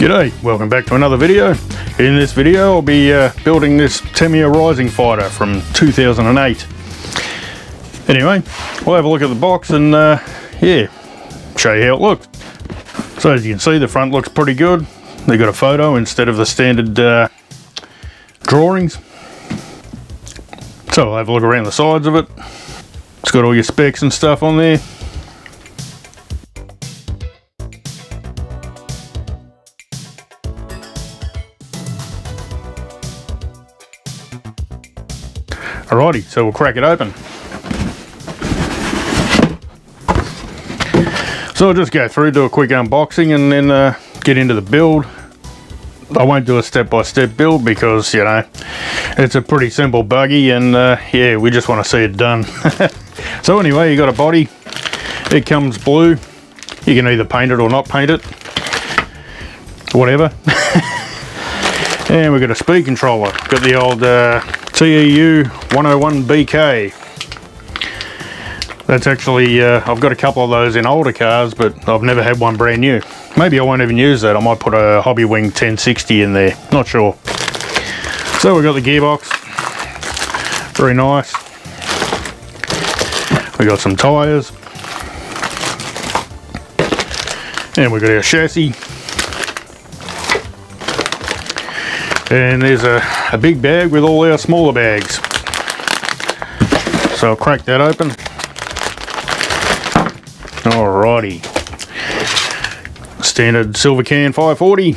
G'day, welcome back to another video. In this video I'll be building this Tamiya Rising Fighter from 2008. Anyway, we'll have a look at the box and yeah, show you how it looks. So as you can see, the front looks pretty good. They got a photo instead of the standard drawings. So I'll have a look around the sides of it. It's got all your specs and stuff on there. Alrighty, so we'll crack it open. So I'll just go through, do a quick unboxing and then get into the build. I won't do a step-by-step build because, you know, it's a pretty simple buggy and yeah, we just want to see it done. So anyway, you got a body. It comes blue. You can either paint it or not paint it. Whatever. And we've got a speed controller. Got the old TEU 101BK. That's actually, I've got a couple of those in older cars, but I've never had one brand new. Maybe I won't even use that. I might put a Hobby Wing 1060 in there. Not sure. So we've got the gearbox. Very nice. We got some tyres. And we've got our chassis. And there's a big bag with all our smaller bags. So I'll crack that open. Alrighty. Standard silver can 540.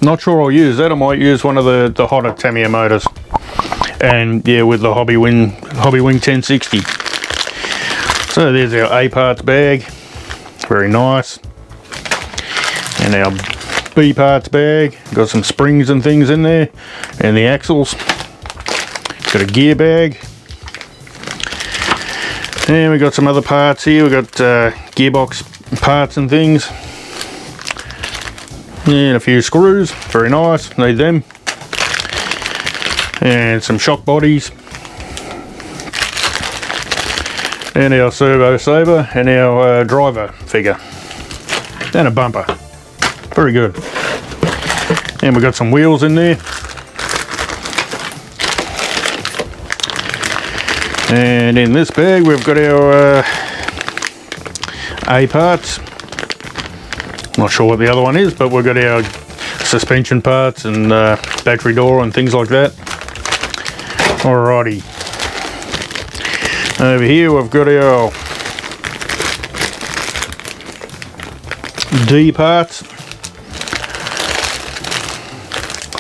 Not sure I'll use that. I might use one of the hotter Tamiya motors. And yeah, with the Hobby Wing 1060. So there's our A parts bag. Very nice. And our B parts bag. Got some springs and things in there, and the axles. Got a gear bag, and we got some other parts here. We got gearbox parts and things, and a few screws. Very nice, need them, and some shock bodies, and our servo saver, and our driver figure, and a bumper. Very good. And we've got some wheels in there. And in this bag we've got our A parts. Not sure what the other one is, but we've got our suspension parts and battery door and things like that. Alrighty. Over here we've got our D parts.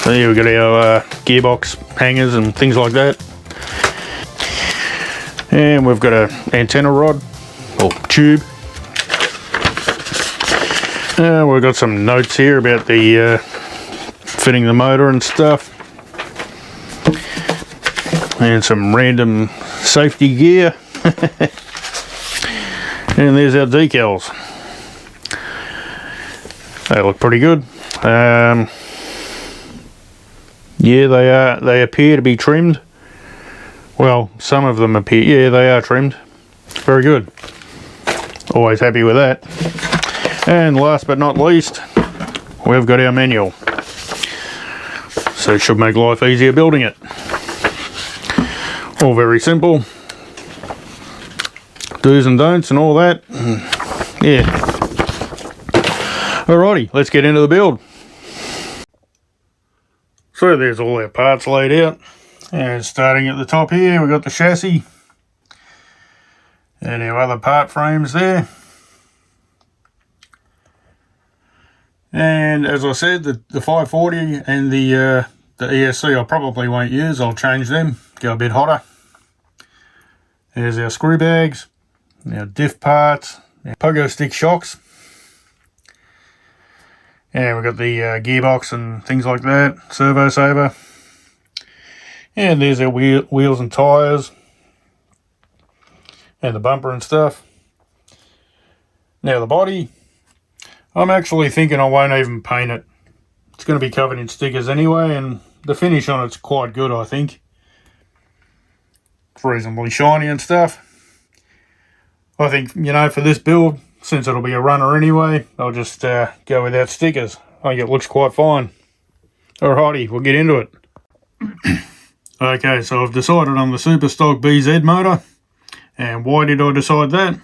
So here we've got our gearbox hangers and things like that. And we've got an antenna rod, or tube. We've got some notes here about the fitting the motor and stuff. And some random safety gear. And there's our decals. They look pretty good. Yeah, they appear to be trimmed. Well, some of them appear, yeah, they are trimmed. Very good. Always happy with that. And last but not least, we've got our manual. So it should make life easier building it. All very simple. Do's and don'ts and all that. Yeah. Alrighty, let's get into the build. So there's all our parts laid out, and starting at the top here we've got the chassis and our other part frames there. And as I said, the 540 and the ESC I probably won't use. I'll change them, go a bit hotter. There's our screw bags, our diff parts, our pogo stick shocks. And we've got the gearbox and things like that, servo saver. And there's our wheels and tyres. And the bumper and stuff. Now the body, I'm actually thinking I won't even paint it. It's going to be covered in stickers anyway, and the finish on it's quite good, I think. It's reasonably shiny and stuff. I think, you know, for this build, since it'll be a runner anyway, I'll just go without stickers. I think it looks quite fine. Alrighty, we'll get into it. Okay, so I've decided on the Super Stock BZ motor. And why did I decide that?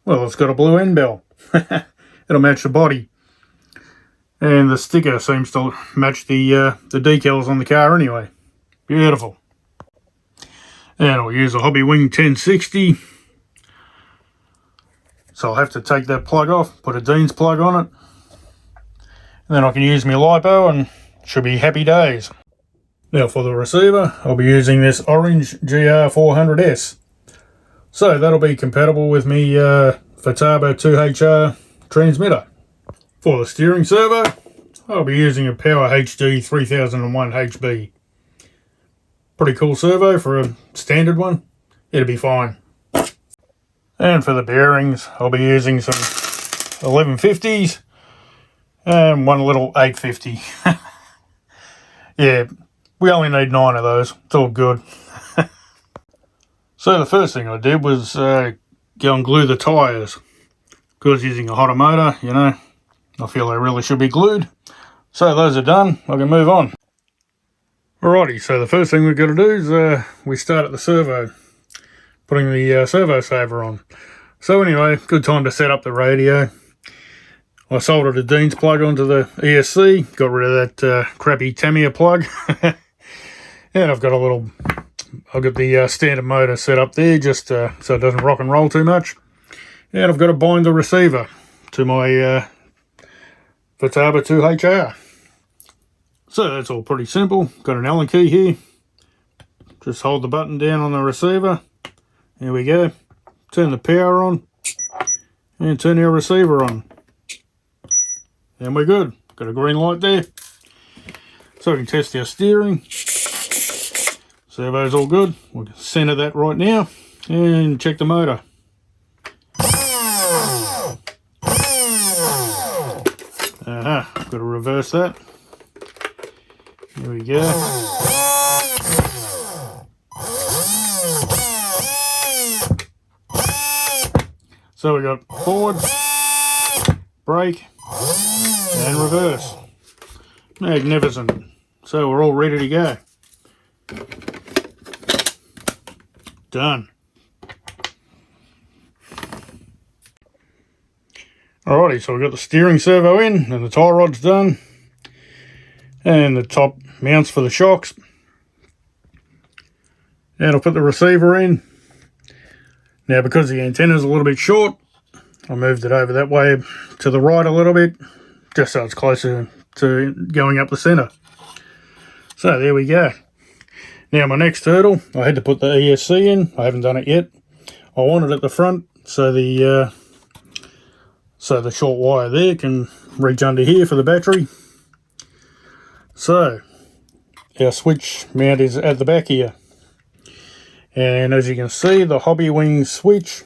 Well, it's got a blue end bell. It'll match the body. And the sticker seems to match the decals on the car anyway. Beautiful. And I'll use a Hobby Wing 1060. So I'll have to take that plug off, put a Dean's plug on it. And then I can use my LiPo and should be happy days. Now for the receiver, I'll be using this orange GR400S. So that'll be compatible with me Futaba 2HR transmitter. For the steering servo, I'll be using a Power HD 3001 HB. Pretty cool servo for a standard one. It'll be fine. And for the bearings, I'll be using some 1150s and one little 850. Yeah, we only need 9 of those. It's all good. So the first thing I did was go and glue the tyres. Because using a hotter motor, you know, I feel they really should be glued. So those are done, I can move on. Alrighty, so the first thing we've got to do is we start at the servo. Putting the servo saver on. So anyway, good time to set up the radio. I soldered a Dean's plug onto the ESC, got rid of that crappy Tamiya plug. And I've got the standard motor set up there just so it doesn't rock and roll too much. And I've got to bind the receiver to my Futaba 2HR. So that's all pretty simple. Got an Allen key here. Just hold the button down on the receiver. There we go. Turn the power on. And turn our receiver on. And we're good. Got a green light there. So we can test our steering. Servo's all good. We'll center that right now. And check the motor. Got to reverse that. There we go. So we got forward, brake, and reverse. Magnificent. So we're all ready to go. Done. Alrighty, so we've got the steering servo in and the tie rod's done. And the top mounts for the shocks. And I'll put the receiver in. Now because the antenna's a little bit short, I moved it over that way to the right a little bit, just so it's closer to going up the centre. So there we go. Now my next hurdle, I had to put the ESC in. I haven't done it yet. I want it at the front so the short wire there can reach under here for the battery. So our switch mount is at the back here. And as you can see, the Hobby Wing switch,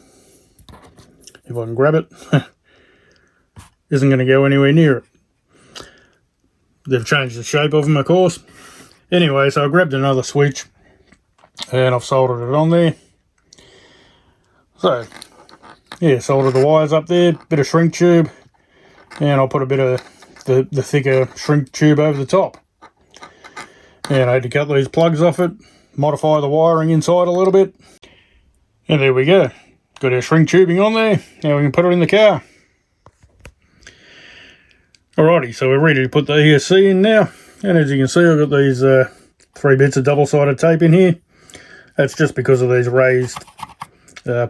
if I can grab it, isn't going to go anywhere near it. They've changed the shape of them, of course. Anyway, so I grabbed another switch and I've soldered it on there. So, yeah, soldered the wires up there, bit of shrink tube, and I'll put a bit of the thicker shrink tube over the top. And I had to cut these plugs off it, modify the wiring inside a little bit, and there we go. Got our shrink tubing on there. Now we can put it in the car. Alrighty, so we're ready to put the ESC in now. And as you can see, I've got these 3 bits of double-sided tape in here. That's just because of these raised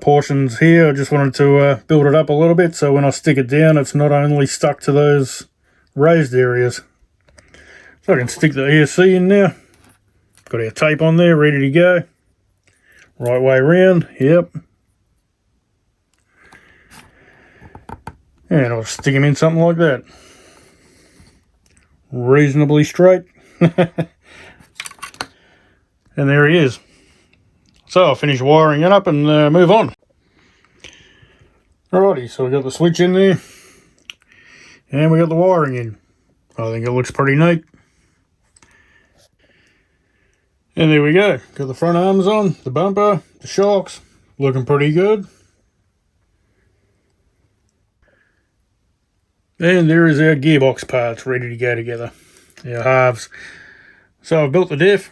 portions here. I just wanted to build it up a little bit so when I stick it down, it's not only stuck to those raised areas. So I can stick the ESC in now. Got our tape on there, ready to go. Right way around, yep. And I'll stick him in something like that. Reasonably straight. And there he is. So I'll finish wiring it up and move on. Alrighty, so we got the switch in there. And we got the wiring in. I think it looks pretty neat. And there we go. Got the front arms on, the bumper, the shocks. Looking pretty good. And there is our gearbox parts ready to go together, our halves. So I've built the diff,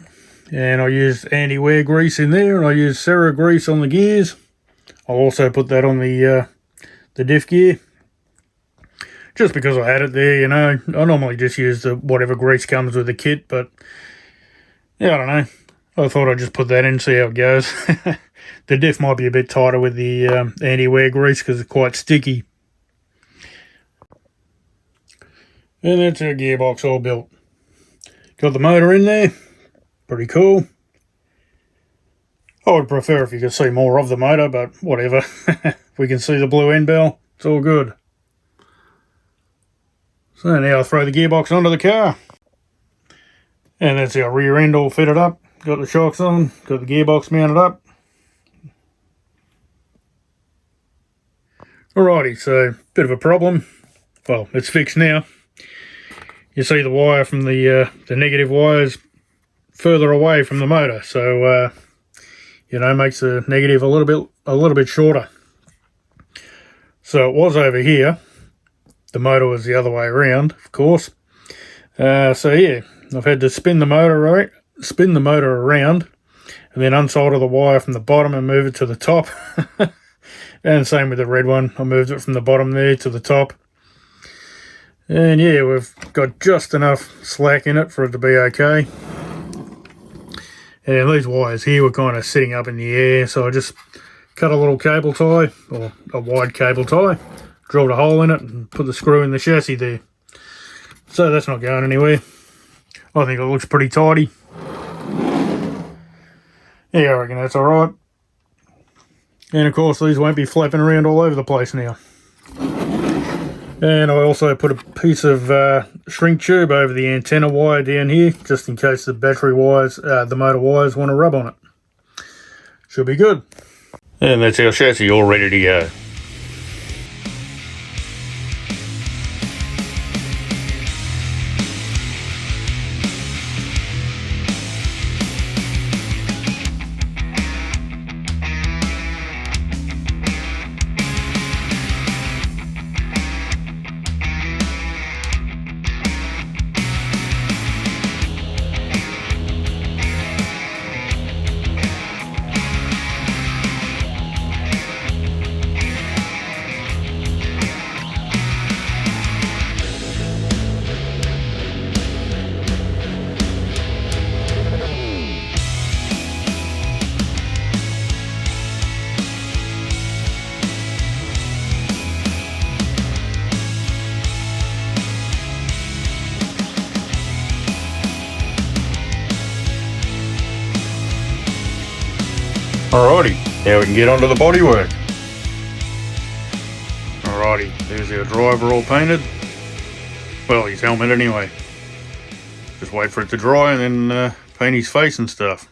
and I used anti-wear grease in there, and I used Serra grease on the gears. I'll also put that on the diff gear, just because I had it there, you know. I normally just use the whatever grease comes with the kit, but yeah, I don't know. I thought I'd just put that in, see how it goes. The diff might be a bit tighter with the anti-wear grease because it's quite sticky. And that's our gearbox all built. Got the motor in there. Pretty cool. I would prefer if you could see more of the motor, but whatever. We can see the blue end bell. It's all good. So now I'll throw the gearbox onto the car. And that's our rear end all fitted up. Got the shocks on. Got the gearbox mounted up. Alrighty, so bit of a problem. Well, it's fixed now. You see the wire from the negative wires further away from the motor, so you know, makes the negative a little bit shorter. So it was over here. The motor was the other way around, of course. So yeah, I've had to spin the motor around, and then unsolder the wire from the bottom and move it to the top. And same with the red one. I moved it from the bottom there to the top. And yeah, we've got just enough slack in it for it to be okay. And these wires here were kind of sitting up in the air, so I just cut a little cable tie, or a wide cable tie, drilled a hole in it and put the screw in the chassis there. So that's not going anywhere. I think it looks pretty tidy. Yeah, I reckon that's alright. And of course these won't be flapping around all over the place now. And I also put a piece of shrink tube over the antenna wire down here, just in case the battery wires, the motor wires want to rub on it. Should be good. And that's our chassis all ready to go. Alrighty, now we can get onto the bodywork. Alrighty, there's our driver all painted. Well, his helmet anyway. Just wait for it to dry and then paint his face and stuff.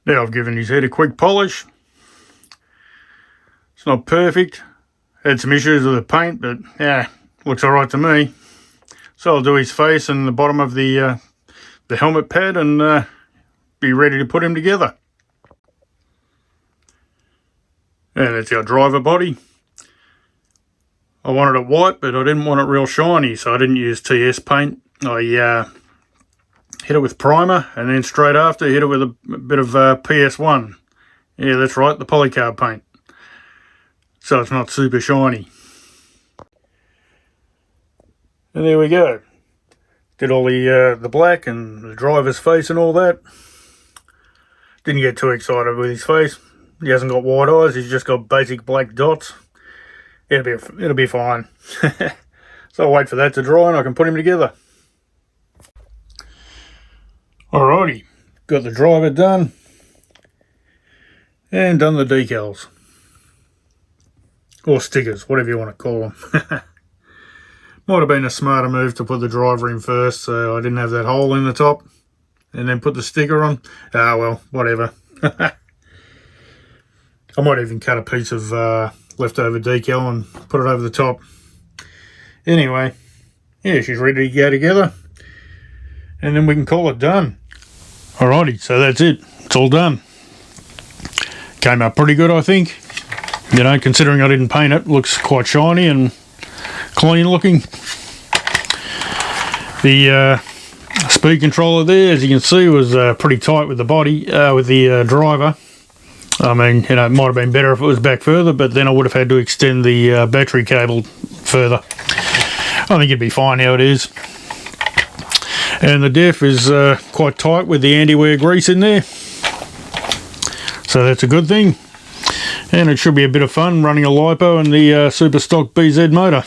Now I've given his head a quick polish. It's not perfect. Had some issues with the paint, but yeah, looks alright to me. So I'll do his face and the bottom of the helmet pad and be ready to put him together. And that's our driver body. I wanted it white, but I didn't want it real shiny, so I didn't use TS paint. I hit it with primer, and then straight after hit it with a bit of PS1. Yeah, that's right, the polycarb paint. So it's not super shiny. And there we go. Did all the black and the driver's face and all that. Didn't get too excited with his face. He hasn't got white eyes, he's just got basic black dots. It'll be fine. So I'll wait for that to dry and I can put him together. Alrighty, got the driver done. And done the decals. Or stickers, whatever you want to call them. Might have been a smarter move to put the driver in first, so I didn't have that hole in the top. And then put the sticker on. Ah, well, whatever. I might even cut a piece of leftover decal and put it over the top. Anyway, yeah, she's ready to go together. And then we can call it done. Alrighty, so that's it. It's all done. Came out pretty good, I think. You know, considering I didn't paint it, looks quite shiny and clean looking. The speed controller there, as you can see, was pretty tight with the body, with the driver. I mean, you know, it might have been better if it was back further, but then I would have had to extend the battery cable further. I think it'd be fine how it is. And the def is quite tight with the anti-wear grease in there, so that's a good thing. And it should be a bit of fun running a LiPo and the Super Stock BZ motor.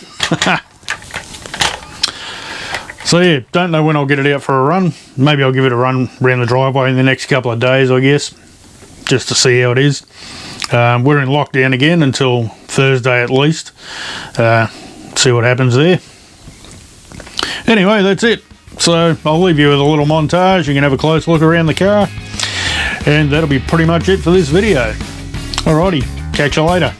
So yeah, don't know when I'll get it out for a run. Maybe I'll give it a run around the driveway in the next couple of days, I guess, just to see how it is. We're in lockdown again until Thursday at least. See what happens there. Anyway, that's it. So I'll leave you with a little montage. You can have a close look around the car, and that'll be pretty much it for this video. Alrighty, catch you later.